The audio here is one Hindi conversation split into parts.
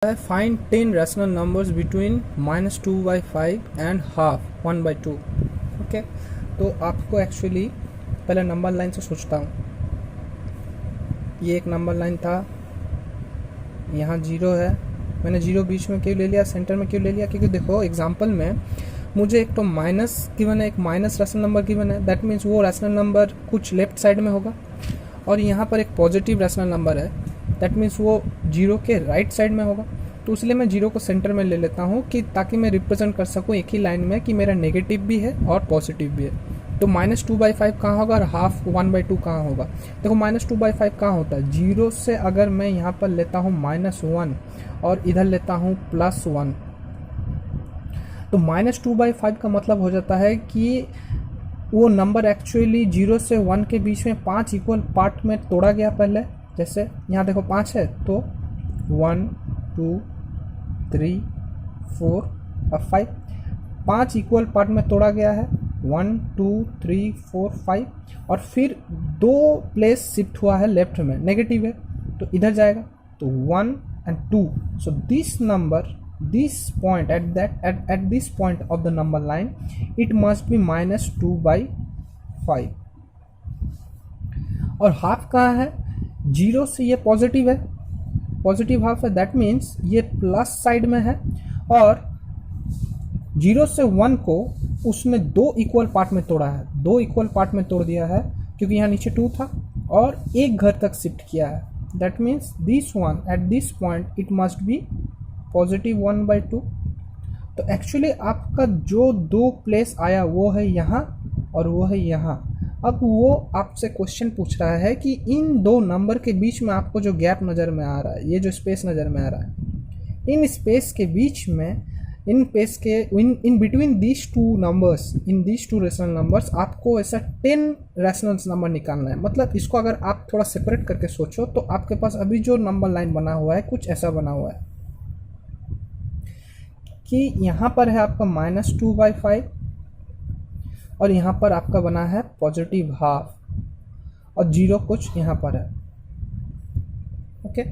Find 10 rational numbers between -2/5 and half 1/2। Okay, तो आपको एक्चुअली पहले नंबर लाइन से सोचता हूँ। ये एक नंबर लाइन था, यहाँ 0 है। मैंने 0 बीच में क्यों ले लिया, सेंटर में क्यों ले लिया? क्योंकि देखो एग्जांपल में मुझे एक तो माइनस गिवन है, एक माइनस रैशनल नंबर गिवन है। दैट मीन्स वो रैशनल नंबर कुछ लेफ्ट साइड में होगा, और यहाँ पर एक पॉजिटिव रैशनल नंबर है। दैट मीन्स वो 0 के राइट साइड में होगा। तो इसलिए मैं 0 को सेंटर में ले लेता हूँ कि ताकि मैं रिप्रेजेंट कर सकूँ एक ही लाइन में कि मेरा नेगेटिव भी है और पॉजिटिव भी है। तो -2/5 कहाँ होगा और हाफ 1/2 कहाँ होगा? देखो -2/5 कहाँ होता है? 0 से अगर मैं यहाँ पर लेता हूँ -1 और इधर लेता हूँ +1, तो -2/5 का मतलब हो जाता है कि वो नंबर एक्चुअली 0 से 1 के बीच में 5 इक्वल पार्ट में तोड़ा गया पहले। जैसे यहाँ देखो 5 है, तो 1 2 3 4 और 5, 5 इक्वल पार्ट में तोड़ा गया है। 1 2 3 4 5, और फिर 2 प्लेस शिफ्ट हुआ है लेफ्ट में, नेगेटिव है तो इधर जाएगा, तो 1 and 2। So this number, this point at this point of the number line, it must be -2/5। और हाफ कहाँ है? 0 से ये पॉजिटिव है, पॉजिटिव हाफ है। दैट मीन्स ये प्लस साइड में है, और 0 से 1 को उसने 2 इक्वल पार्ट में तोड़ा है, 2 इक्वल पार्ट में तोड़ दिया है, क्योंकि यहाँ नीचे 2 था और एक घर तक शिफ्ट किया है। That means this one at this point it must be +1/2। तो एक्चुअली आपका जो 2 प्लेस आया वो है यहाँ और वो है यहाँ। अब वो आपसे क्वेश्चन पूछ रहा है कि इन 2 नंबर के बीच में आपको जो गैप नज़र में आ रहा है, ये जो स्पेस नज़र में आ रहा है, इन स्पेस के बीच में, in between these 2 numbers, in these 2 rational numbers, आपको ऐसा 10 रैशनल नंबर निकालना है। मतलब इसको अगर आप थोड़ा सेपरेट करके सोचो तो आपके पास अभी जो नंबर लाइन बना हुआ है कुछ ऐसा बना हुआ है कि यहाँ पर है आपका -2/5 और यहाँ पर आपका बना है पॉजिटिव हाफ, और 0 कुछ यहाँ पर है। ओके,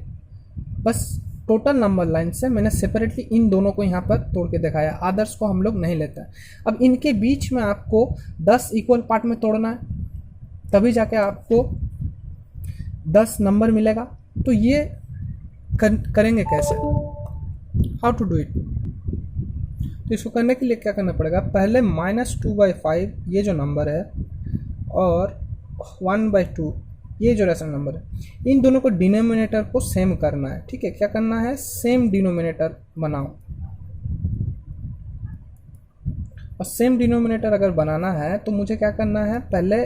बस टोटल नंबर लाइन से मैंने सेपरेटली इन दोनों को यहाँ पर तोड़ के दिखाया। अदर्स को हम लोग नहीं लेते हैं। अब इनके बीच में आपको 10 इक्वल पार्ट में तोड़ना है, तभी जाके आपको 10 नंबर मिलेगा। तो ये करेंगे कैसे? How to do it? तो इसको करने के लिए क्या करना पड़ेगा? पहले -2/5 ये जो नंबर है और 1/2 ये जो रैशनल नंबर है, इन दोनों को डिनोमिनेटर को सेम करना है। ठीक है, क्या करना है? सेम डिनोमिनेटर बनाओ। और सेम डिनोमिनेटर अगर बनाना है तो मुझे क्या करना है? पहले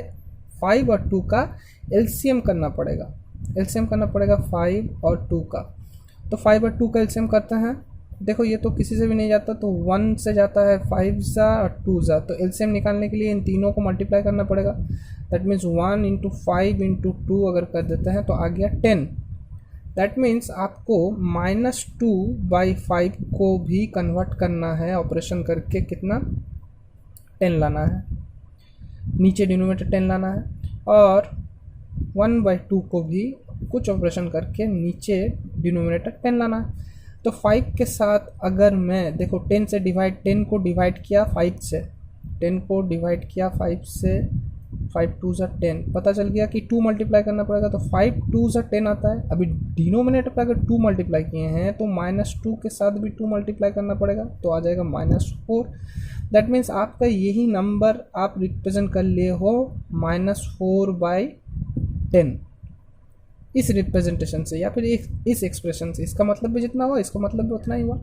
5 और 2 का एलसीएम करना पड़ेगा। एलसीएम करना पड़ेगा 5 और 2 का। तो 5 और 2 का एलसीएम करते हैं। देखो ये तो किसी से भी नहीं जाता, तो 1 से जाता है 5 सा और 2 सा। तो एलसीएम निकालने के लिए इन तीनों को मल्टीप्लाई करना पड़ेगा। दैट मीन्स 1 × 5 × 2 अगर कर देते हैं तो आ गया 10। दैट मीन्स आपको -2/5 को भी कन्वर्ट करना है ऑपरेशन करके। कितना? 10 लाना है, नीचे डिनोमिनेटर 10 लाना है, और 1/2 को भी कुछ ऑपरेशन करके नीचे डिनोमिनेटर 10 लाना है। तो 5 के साथ अगर मैं देखो 10 से डिवाइड, 10 को डिवाइड किया 5 से, 10 को डिवाइड किया 5 से, 5 2 सा 10, पता चल गया कि 2 मल्टीप्लाई करना पड़ेगा। तो 5 2 सा 10 आता है। अभी डिनोमिनेटर पर अगर 2 मल्टीप्लाई किए हैं तो -2 के साथ भी 2 मल्टीप्लाई करना पड़ेगा, तो आ जाएगा -4। दैट मीन्स आपका यही नंबर आप रिप्रेजेंट कर लिए हो -4/10 इस रिप्रेजेंटेशन से, या फिर इस एक्सप्रेशन से। इसका मतलब भी जितना हुआ, इसका मतलब भी उतना ही हुआ।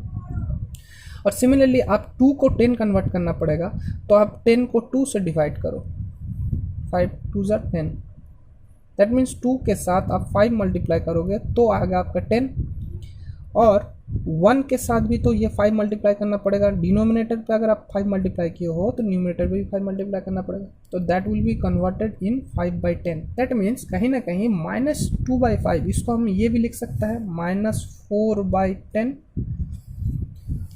और सिमिलरली आप 2 को 10 कन्वर्ट करना पड़ेगा, तो आप 10 को 2 से डिवाइड करो, 5 2 सा 10। दैट मीन्स 2 के साथ आप 5 मल्टीप्लाई करोगे तो आएगा आपका 10, और 1 के साथ भी तो ये 5 मल्टीप्लाई करना पड़ेगा। डिनोमिनेटर पे अगर आप 5 मल्टीप्लाई किए हो तो न्यूमिनेटर पे भी 5 मल्टीप्लाई करना पड़ेगा। तो that will be converted in 5/10। That means कहीं ना कहीं -2/5, इसको हम ये भी लिख सकते हैं -4/10।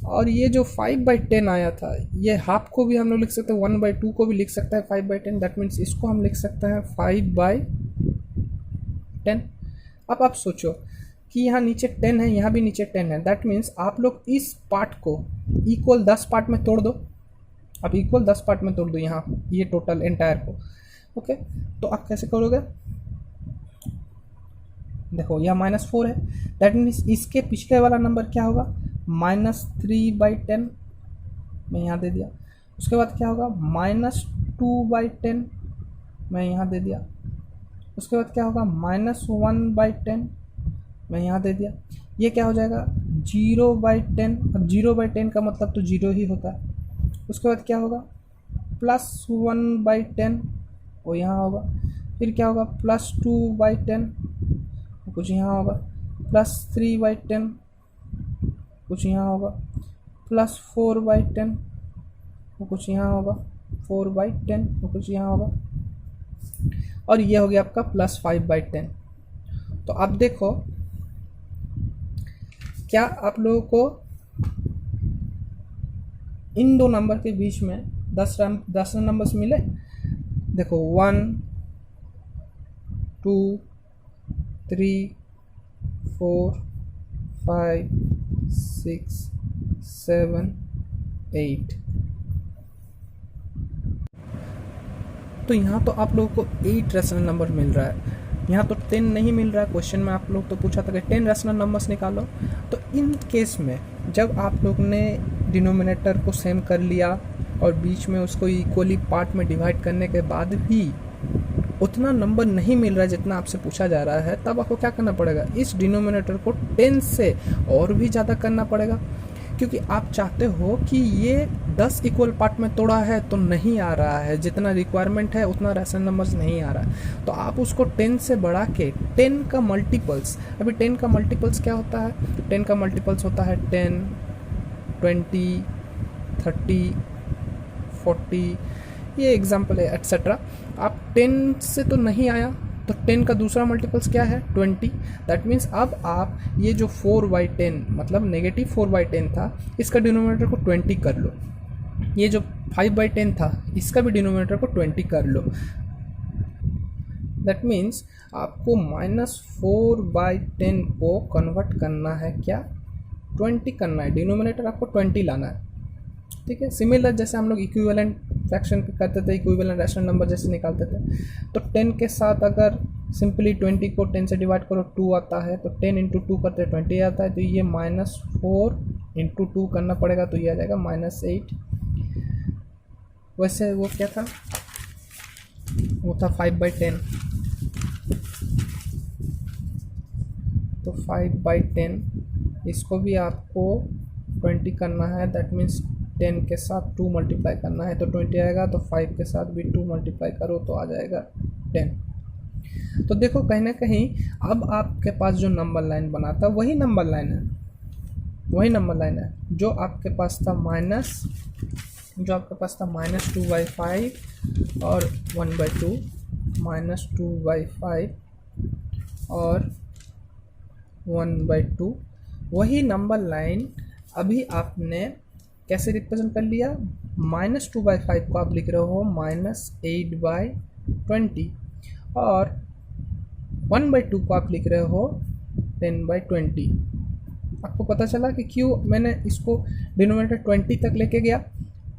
और ये जो 5/10 आया था, ये हाफ को भी हम लोग लिख सकते हैं, 1/2 को भी लिख सकते हैं 5/10। दैट मीन्स इसको हम लिख सकते हैं 5/10। अब आप सोचो कि यहाँ नीचे 10 है, यहाँ भी नीचे 10 है। दैट मीन्स आप लोग इस पार्ट को इक्वल 10 पार्ट में तोड़ दो। अब इक्वल 10 पार्ट में तोड़ दो यहाँ ये टोटल एंटायर को। ओके, तो आप कैसे करोगे? देखो यह -4 है, दैट मीन्स इसके पिछले वाला नंबर क्या होगा? -3/10 मैं यहाँ दे दिया। उसके बाद क्या होगा? -2/10 मैं यहाँ दे दिया। उसके बाद क्या होगा? -1/10 मैं यहाँ दे दिया। ये क्या हो जाएगा? 0/10। अब 0/10 का मतलब तो 0 ही होता है। उसके बाद क्या होगा? +1/10 वो यहाँ होगा। फिर क्या होगा? +2/10 कुछ यहाँ होगा। +3/10 कुछ यहाँ होगा। +4/10 वो कुछ यहाँ होगा। 4/10 वो कुछ यहाँ होगा। और ये हो गया आपका +5/10। तो अब देखो, क्या आप लोगों को इन दो नंबर के बीच में 10 नंबर्स मिले? देखो 1 2 3 4 5 6 7 8। तो यहाँ तो आप लोगों को 8 रैशनल नंबर मिल रहा है, यहाँ तो 10 नहीं मिल रहा है। क्वेश्चन में आप लोग तो पूछा था कि 10 रैशनल नंबर्स निकालो। तो इन केस में जब आप लोग ने डिनोमिनेटर को सेम कर लिया और बीच में उसको इक्वली पार्ट में डिवाइड करने के बाद भी उतना नंबर नहीं मिल रहा है जितना आपसे पूछा जा रहा है, तब आपको क्या करना पड़ेगा? इस डिनोमिनेटर को 10 से और भी ज़्यादा करना पड़ेगा, क्योंकि आप चाहते हो कि ये 10 इक्वल पार्ट में तोड़ा है तो नहीं आ रहा है, जितना रिक्वायरमेंट है उतना रैशनल नंबर्स नहीं आ रहा है। तो आप उसको 10 से बढ़ा के 10 का मल्टीपल्स, अभी 10 का मल्टीपल्स क्या होता है? 10 का मल्टीपल्स होता है 10 20 30 40, ये एग्जाम्पल है एक्सेट्रा। आप 10 से तो नहीं आया, तो 10 का दूसरा मल्टीपल्स क्या है? 20। दैट मीन्स अब आप ये जो 4/10 मतलब -4/10 था, इसका डिनोमिनेटर को 20 कर लो। ये जो 5/10 था, इसका भी डिनोमिनेटर को 20 कर लो। दैट मीन्स आपको -4/10 को कन्वर्ट करना है क्या? 20 करना है। डिनोमिनेटर आपको 20 लाना है, ठीक है। सिमिलर जैसे हम लोग इक्विवेलेंट फ्रैक्शन करते थे, इक्विवेलेंट रैशनल नंबर जैसे निकालते थे, तो 10 के साथ अगर सिंपली 20 को 10 से डिवाइड करो 2 आता है, तो 10 × 2 करते 20 आता है, तो ये -4 × 2 करना पड़ेगा, तो ये आ जाएगा -8। वैसे वो क्या था? वो था 5/10। तो 5/10 इसको भी आपको 20 करना है। दैट मीन्स 10 के साथ 2 मल्टीप्लाई करना है तो 20 आएगा, तो 5 के साथ भी 2 मल्टीप्लाई करो तो आ जाएगा 10। तो देखो कहीं ना कहीं अब आपके पास जो नंबर लाइन बना था वही नंबर लाइन है, वही नंबर लाइन है जो आपके पास था -2/5 और 1/2, -2/5 और 1/2। वही नंबर लाइन अभी आपने कैसे रिप्रेजेंट कर लिया? -2/5 को आप लिख रहे हो -8/20 और 1/2 को आप लिख रहे हो 10/20। आपको पता चला कि क्यों मैंने इसको डिनोमिनेटर 20 तक लेके गया?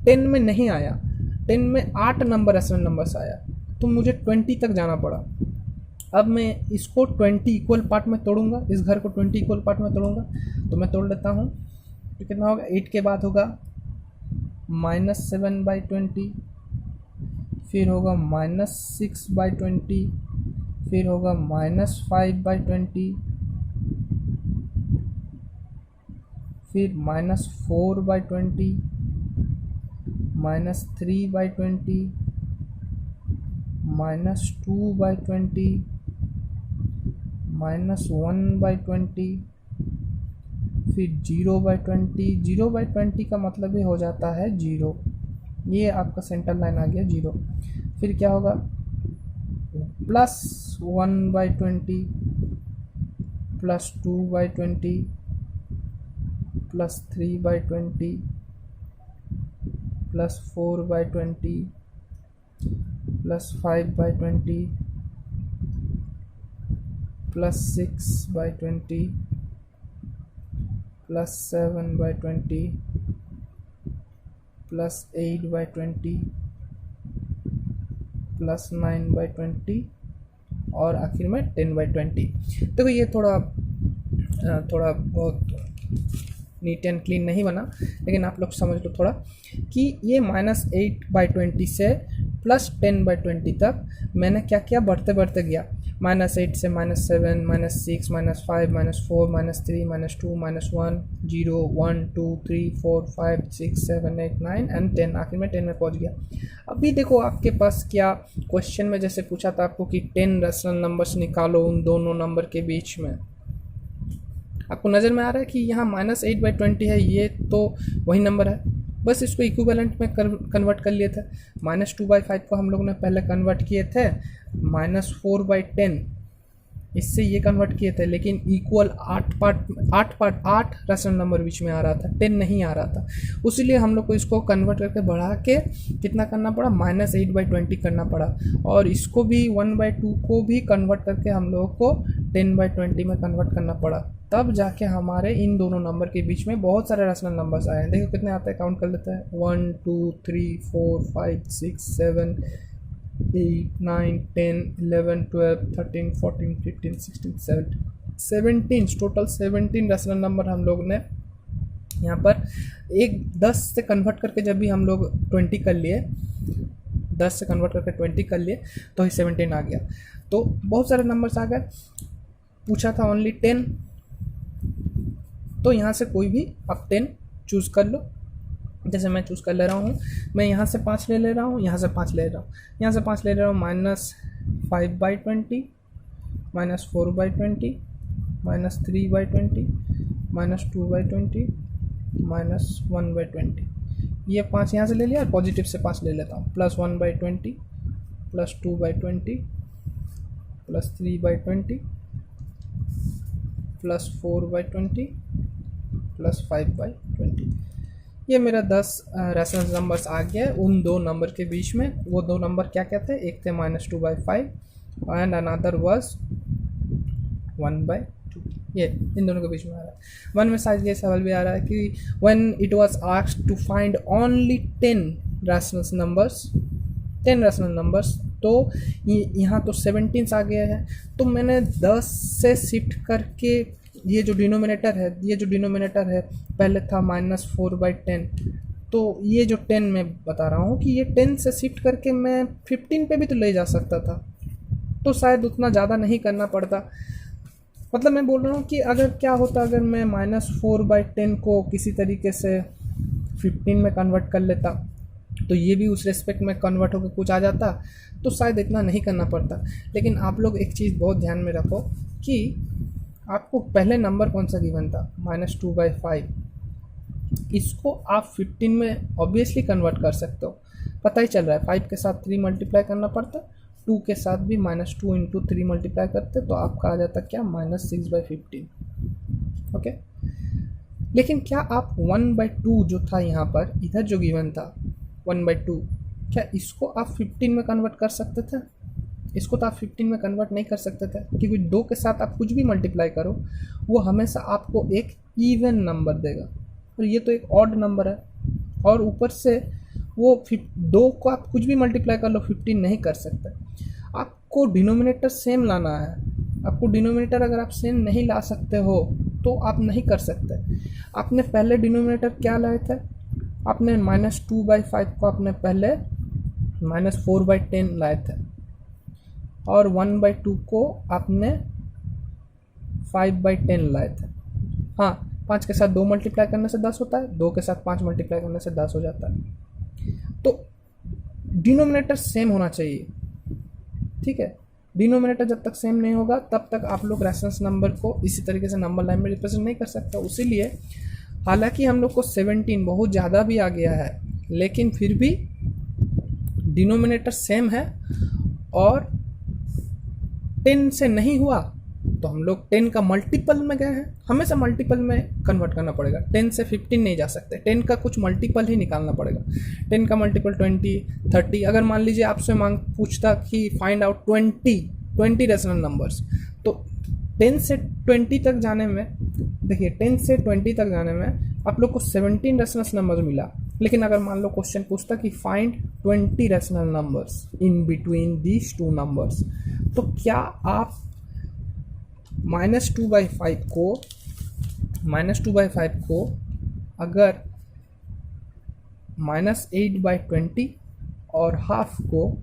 10 में नहीं आया, 10 में 8 नंबर रैशनल नंबर्स आया, तो मुझे 20 तक जाना पड़ा। अब मैं इसको 20 इक्वल पार्ट में तोड़ूंगा, इस घर को 20 इक्वल पार्ट में तोड़ूंगा, तो मैं तोड़ लेता हूँ। तो कितना होगा? 8 के बाद होगा -7/20, फिर होगा -6/20, फिर होगा -5/20, फिर -4/20, -3/20, -2/20, -1/20, फिर 0/20। 0/20 का मतलब ये हो जाता है 0, ये आपका सेंटर लाइन आ गया 0। फिर क्या होगा? +1/20, +2/20, +3/20, +4/20, +5/20, +6/20 +7/20 +8/20 +9/20 और आखिर में 10/20। देखो ये थोड़ा बहुत नीट एंड क्लीन नहीं बना, लेकिन आप लोग समझ लो थोड़ा कि ये -8/20 से +10/20 तक मैंने क्या किया, बढ़ते बढ़ते गया। -8 से -7 -6 -5 -4 -3 -2 -1 0 1 2 3 4 5 6 7 8 9 एंड 10, आखिर में 10 में पहुंच गया। अभी देखो आपके पास क्या क्वेश्चन में जैसे पूछा था आपको कि 10 रैशनल नंबर्स निकालो उन दोनों नंबर के बीच में। आपको नज़र में आ रहा है कि यहाँ -8/20 है, ये तो वही नंबर है, बस इसको इक्विवेलेंट में कन्वर्ट कर लिए थे। -2/5 को हम लोग ने पहले कन्वर्ट किए थे -4/10, इससे ये कन्वर्ट किए थे, लेकिन इक्वल 8 रैशनल नंबर बीच में आ रहा था, 10 नहीं आ रहा था। उसीलिए हम लोग को इसको कन्वर्ट करके बढ़ा के कितना करना पड़ा, -8/20 करना पड़ा। और इसको भी 1/2 को भी कन्वर्ट करके हम लोगों को 10/20 में कन्वर्ट करना पड़ा, तब जाके हमारे इन दोनों नंबर के बीच में बहुत सारे रैशनल नंबर्स आए हैं। देखो कितने आते हैं, काउंट कर लेते हैं। 1 2 3 4 5 6 7 8 9 10 11 12 13 14 15 16 17 टोटल 17 रैशनल नंबर हम लोग ने यहाँ पर 10 से कन्वर्ट करके जब भी हम लोग 20 कर लिए, 10 से कन्वर्ट करके 20 कर लिए तो ही 17 आ गया। तो बहुत सारे नंबर्स आ गए। पूछा था ओनली 10, तो यहाँ से कोई भी आप 10 चूज़ कर लो। जैसे मैं चूज़ कर ले रहा हूँ, मैं यहाँ से 5 ले रहा हूँ, यहाँ से 5 ले रहा हूँ, यहाँ से 5 ले रहा हूँ। -5/20 -4/20 -3/20 -2/20 -1/20, ये 5 यहाँ से ले लिया और पॉजिटिव से 5 ले लेता हूँ। +1/20 +2/20 +3/20 +4/20 +5/20, ये मेरा 10 रैशनल नंबर्स आ गया उन दो नंबर के बीच में। वो दो नंबर क्या क्या थे, एक थे -2/5 एंड अनदर वाज 1/2, ये इन दोनों के बीच में आ रहा है। वन में शायद ये सवाल भी आ रहा है कि when it was asked to find only 10 rational numbers, तो यहाँ तो 17 आ गया है। तो मैंने 10 से शिफ्ट करके ये जो डिनोमिनेटर है पहले था -4/10, तो ये जो 10 मैं बता रहा हूँ कि ये 10 से शिफ्ट करके मैं 15 पे भी तो ले जा सकता था, तो शायद उतना ज़्यादा नहीं करना पड़ता। मतलब मैं बोल रहा हूँ कि अगर क्या होता अगर मैं -4/10 को किसी तरीके से 15 में कन्वर्ट कर लेता, तो ये भी उस रेस्पेक्ट में कन्वर्ट होकर कुछ आ जाता, तो शायद इतना नहीं करना पड़ता। लेकिन आप लोग एक चीज़ बहुत ध्यान में रखो कि आपको पहले नंबर कौन सा गिवन था, -2/5, इसको आप 15 में ऑब्वियसली कन्वर्ट कर सकते हो, पता ही चल रहा है। 5 के साथ 3 मल्टीप्लाई करना पड़ता, 2 के साथ भी -2 × 3 मल्टीप्लाई करते, तो आपका आ जाता क्या, -6/15। ओके, लेकिन क्या आप 1/2 जो था यहाँ पर, इधर जो गिवन था 1/2, क्या इसको आप 15 में कन्वर्ट कर सकते थे? इसको तो आप 15 में कन्वर्ट नहीं कर सकते थे, क्योंकि 2 के साथ आप कुछ भी मल्टीप्लाई करो वो हमेशा आपको एक इवन नंबर देगा, और ये तो एक ऑड नंबर है। और ऊपर से वो 2 को आप कुछ भी मल्टीप्लाई कर लो 15 नहीं कर सकते। आपको डिनोमिनेटर सेम लाना है। आपको डिनोमिनेटर अगर आप सेम नहीं ला सकते हो तो आप नहीं कर सकते। आपने पहले डिनोमिनेटर क्या लाए थे, आपने -2/5 को आपने पहले -4/10 लाए थे, और 1/2 को आपने 5/10 लाए थे। हाँ, 5 के साथ 2 मल्टीप्लाई करने से 10 होता है, 2 के साथ 5 मल्टीप्लाई करने से 10 हो जाता है। तो डिनोमिनेटर सेम होना चाहिए, ठीक है। डिनोमिनेटर जब तक सेम नहीं होगा तब तक आप लोग रेफरेंस नंबर को इसी तरीके से नंबर लाइन में रिप्रेजेंट नहीं कर सकते। इसीलिए हालांकि हम लोग को 17 बहुत ज़्यादा भी आ गया है, लेकिन फिर भी डिनोमिनेटर सेम है, और 10 से नहीं हुआ तो हम लोग 10 का मल्टीपल में गए हैं। हमेशा मल्टीपल में कन्वर्ट करना पड़ेगा, 10 से 15 नहीं जा सकते, 10 का कुछ मल्टीपल ही निकालना पड़ेगा। 10 का मल्टीपल 20, 30। अगर मान लीजिए आपसे पूछता कि फाइंड आउट 20 रेशनल नंबर्स, तो 10 से 20 तक जाने में, देखिए 10 से 20 तक जाने में आप लोग को 17 रेशनल नंबर मिला, लेकिन अगर मान लो क्वेश्चन पूछता कि find 20 rational numbers in between these two numbers, तो क्या आप -2/5 को अगर -8/20 और हाफ को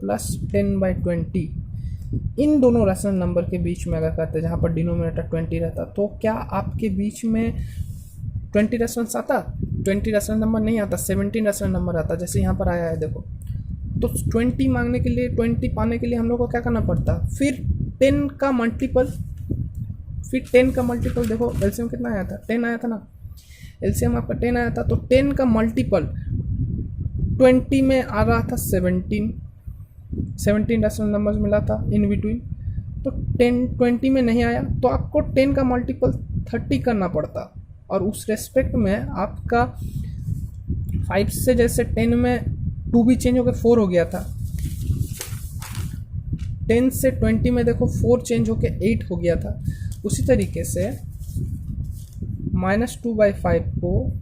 +10/20 इन दोनों रेशनल नंबर के बीच में अगर करते, जहाँ पर डिनोमिनेटर 20 रहता, तो क्या आपके बीच में 20 रेशनल्स आता? 20 रेशनल नंबर नहीं आता, 17 रेशनल नंबर आता, जैसे यहाँ पर आया है देखो। तो 20 मांगने के लिए, 20 पाने के लिए हम लोग को क्या करना पड़ता? फिर 10 का मल्टीपल, देखो एलसीएम कितना आया था? 10 आया था ना, एलसीएम आपका 10 आया था, तो 10 का मल्टीपल 20 में आ रहा था 17 रेशनल नंबर्स मिला था इन बिटवीन। तो 20 में नहीं आया, तो आपको 10 का मल्टीपल 30 करना पड़ता, और उस रेस्पेक्ट में आपका 5 से जैसे 10 में 2 भी चेंज होकर 4 हो गया था, 10 से 20 में देखो 4 चेंज होकर 8 हो गया था। उसी तरीके से -2/5 को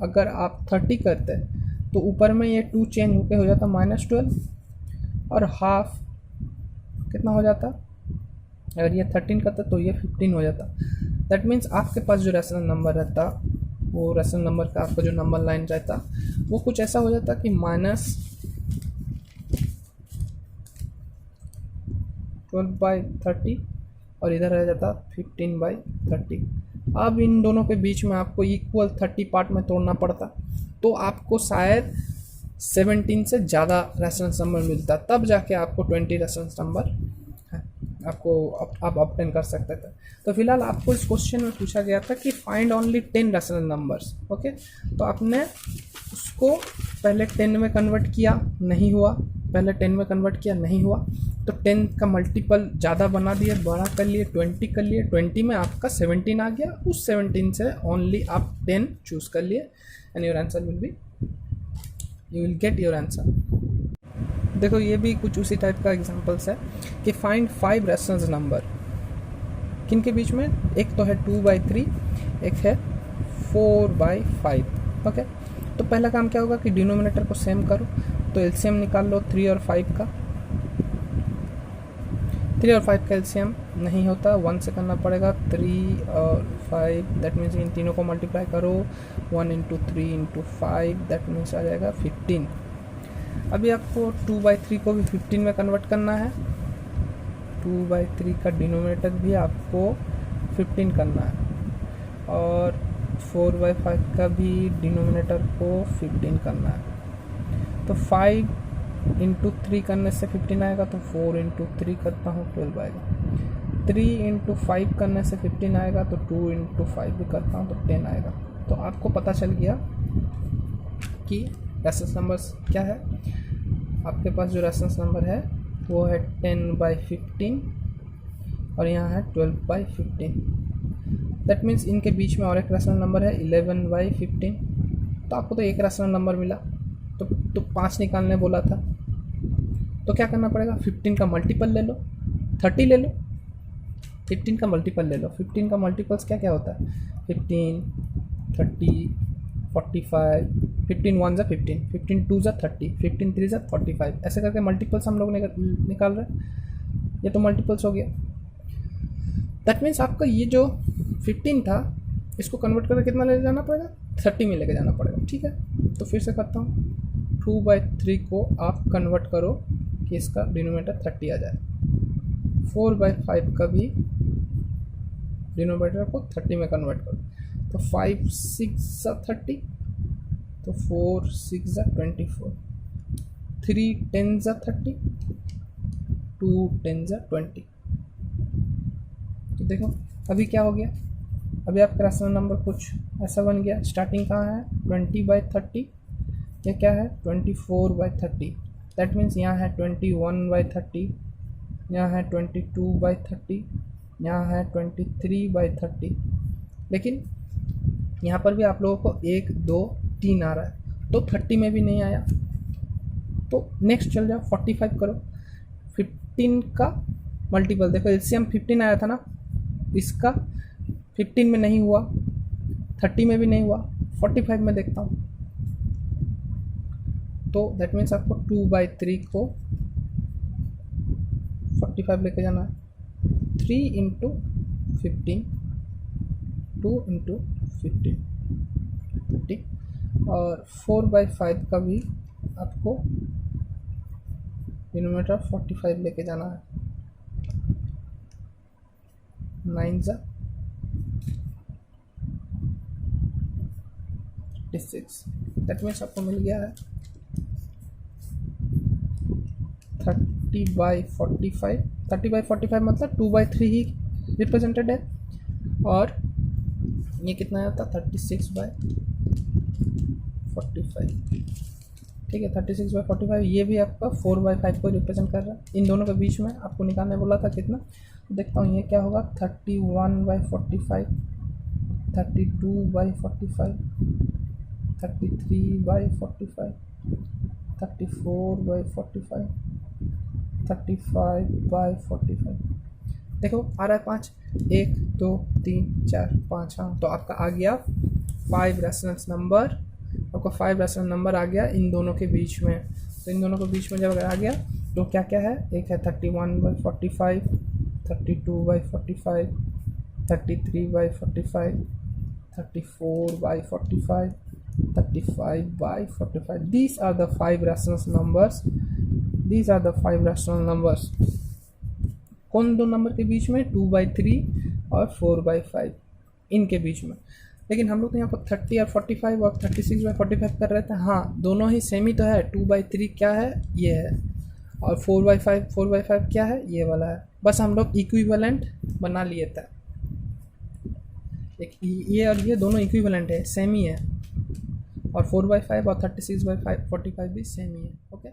अगर आप 30 करते तो ऊपर में ये 2 चेंज होकर हो जाता -12, और हाफ कितना हो जाता? अगर ये 13 करता तो ये 15 हो जाता। दैट मीन्स आपके पास जो रेशनल नंबर रहता, वो रेशनल नंबर का आपका जो नंबर लाइन रहता, वो कुछ ऐसा हो जाता कि -12/30 और इधर रह जाता 15/30। अब इन दोनों के बीच में आपको इक्वल 30 पार्ट में तोड़ना पड़ता, तो आपको शायद 17 से ज़्यादा रेफरेंस नंबर मिलता, तब जाके आपको 20 रेफरेंस नंबर आपको आप ऑब्टेन कर सकते थे। तो फिलहाल आपको इस क्वेश्चन में पूछा गया था कि find only 10 rational numbers. Okay, तो आपने उसको पहले 10 में कन्वर्ट किया, नहीं हुआ, पहले 10 में कन्वर्ट किया, नहीं हुआ, तो 10 का मल्टीपल ज़्यादा बना दिए, बड़ा कर लिए, 20 कर लिए, 20 में आपका 17 आ गया, उस 17 से ओनली आप 10 चूज़ कर लिए, and your answer will be, you will get your answer. देखो ये भी कुछ उसी टाइप का एग्जांपल्स है कि फाइंड 5 रेशनल नंबर, किन के बीच में? एक तो है 2/3, एक है 4/5। ओके, तो पहला काम क्या होगा कि डिनोमिनेटर को सेम करो, तो एलसीएम निकाल लो 3 और 5 का। 3 और 5 का एलसीएम नहीं होता, 1 से करना पड़ेगा। 3 और 5 दैट मीन्स इन तीनों को मल्टीप्लाई करो, 1 × 3 × 5 दैट मीन्स आ जाएगा 15। अभी आपको 2/3 को भी 15 में कन्वर्ट करना है, 2/3 का डिनोमिनेटर भी आपको 15 करना है, और 4/5 का भी डिनोमिनेटर को 15 करना है। तो 5 × 3 करने से 15 आएगा, तो 4 × 3 करता हूँ 12 आएगा। 3 × 5 करने से 15 आएगा, तो 2 × 5 भी करता हूँ तो 10 आएगा। तो आपको पता चल गया कि रेफरेंस नंबर्स क्या है। आपके पास जो रेफरेंस नंबर है वो है 10/15 और यहाँ है 12/15। दैट मीन्स इनके बीच में और एक रेशनल नंबर है 11/15। तो आपको तो एक रेशनल नंबर मिला, तो 5 निकालने बोला था, तो क्या करना पड़ेगा? 15 का मल्टीपल ले लो, 30 ले लो, 15 का मल्टीपल ले लो। 15 का मल्टीपल्स क्या क्या होता है? 15, 30, 45, 15 1 ज़ा 15, 15 2 ज़ा 30, 15 3 ज़ा 45, ऐसे करके मल्टीपल्स हम लोग निकाल रहे हैं। ये तो मल्टीपल्स हो गया। दैट मीन्स आपका ये जो 15 था, इसको कन्वर्ट करके कितना ले जाना पड़ेगा? 30 में लेके जाना पड़ेगा। ठीक है, तो फिर से करता हूँ, 2/3 को आप कन्वर्ट करो कि इसका डिनोमिनेटर 30 आ जाए, 4/5 का भी डिनोमिनेटर को 30 में कन्वर्ट करो, तो 5 6 ज़ा 30, तो 4 6 ज़ा 24, 3 10 ज़ा 30, 2 10 ज़ा 20। तो देखो अभी क्या हो गया, अभी आपका रेशनल नंबर कुछ ऐसा बन गया। स्टार्टिंग कहाँ है? 20/30, ये क्या है? 24/30। दैट मीन्स यहाँ है 21/30, यहाँ है 22/30, यहाँ है 23/30। लेकिन यहाँ पर भी आप लोगों को 1 2 3 आ रहा है, तो 30 में भी नहीं आया, तो नेक्स्ट चल जाओ, 45 करो। 15 का मल्टीपल। देखो एलसीएम 15 आया था ना, इसका 15 में नहीं हुआ, 30 में भी नहीं हुआ, 45 में देखता हूँ। तो दैट मीन्स आपको 2/3 को 45 लेके जाना है। 3 इंटू 15, 2 इंटू 15, ठीक। और 4/5 का भी आपको डिनोमिनेटर 45 लेके जाना है। 9 जा 36, दैट मीन्स आपको मिल गया है 30/45। 30/45 मतलब 2/3 ही रिप्रेजेंटेड है, और ये कितना आता है 36/45, ठीक है। 36/45 ये भी आपका 4/5 को रिप्रेजेंट कर रहा है। इन दोनों के बीच में आपको निकालने बोला था कितना, देखता हूँ ये क्या होगा, 31/45, 32/45, 33/45, 34/45, 35/45। देखो आ रहा है 5, 1 2 3 4 5। हाँ, तो आपका आ गया 5 रेशनल नंबर, आपका 5 रेशनल नंबर आ गया इन दोनों के बीच में। तो इन दोनों के बीच में जब अगर आ गया तो क्या क्या है, एक है 31/45, 32/45, 33/45, 34/45, 35/45। These are the 5 rational numbers. These are the 5 rational numbers. कौन दो नंबर के बीच में, 2/3 और 4/5, इनके बीच में। लेकिन हम लोग तो यहाँ पर 30 और 45 और 36/45 कर रहे थे। हाँ, दोनों ही सेम ही तो है। 2/3 क्या है, ये है, और 4/5 क्या है, ये वाला है। बस हम लोग इक्विवेलेंट बना लिए थे। एक ये और ये दोनों इक्विवेलेंट है, सेम ही है, और 4/5 और 36/45 भी सेम ही है। ओके।